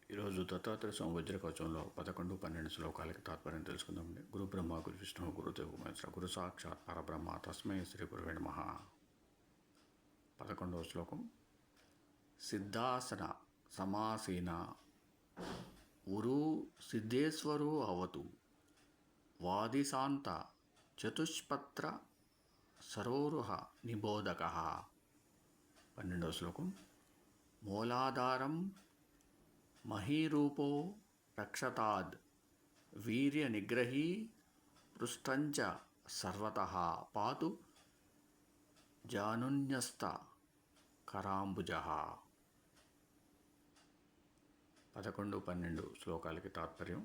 ఈరోజు దత్తాత్రేయ స్వామి వజ్రకవచంలో 11, 12 శ్లోకాలకి తాత్పర్యం తెలుసుకుందామండి. గురు బ్రహ్మ గురు విష్ణు గురుదేవ మహేశ్వర గురు సాక్షాత్ పరబ్రహ్మ తస్మై శ్రీ గురువే నమః. 11వ శ్లోకం. సిద్ధాసన సమాసీన ఉరు సిద్ధేశ్వరో అవతు వాదిశాంత చతుష్పత్ర సరోరుహ నిబోధక. 12వ శ్లోకం. మూలాధారం మహీరూపో రక్షతాద్ వీర్య నిగ్రహీ పృష్టంచ సర్వతః పాతు జానున్యస్త కరాంబుజః. 11, 12 శ్లోకాలకి తాత్పర్యం.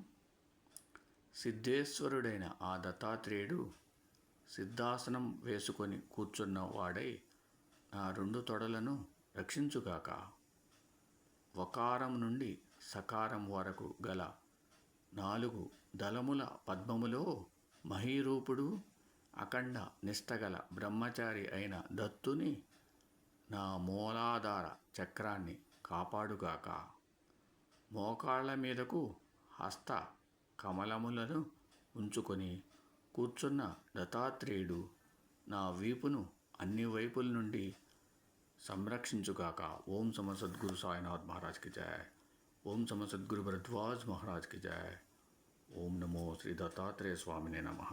సిద్ధేశ్వరుడైన ఆ దత్తాత్రేయుడు సిద్ధాసనం వేసుకొని కూర్చున్న వాడై నా 2 తొడలను రక్షించుగాక. వకారం నుండి సకారం వరకు గల 4 దళముల పద్మములో మహీరూపుడు అఖండ నిష్టగల బ్రహ్మచారి అయిన దత్తుని నా మూలాధార చక్రాన్ని కాపాడుగాక. మోకాళ్ళ మీదకు హస్త కమలములను ఉంచుకొని కూర్చున్న దత్తాత్రేయుడు నా వీపును అన్ని వైపుల నుండి సంరక్షించుగాక. ఓం సమ సద్గురు సాయినాథ్ మహారాజ్ కి జయ. ఓం సమ సద్గురు భరద్వాజ్ మహారాజ్ కి జయ. ఓం నమో శ్రీ దత్తాత్రేయ స్వామినే నమః.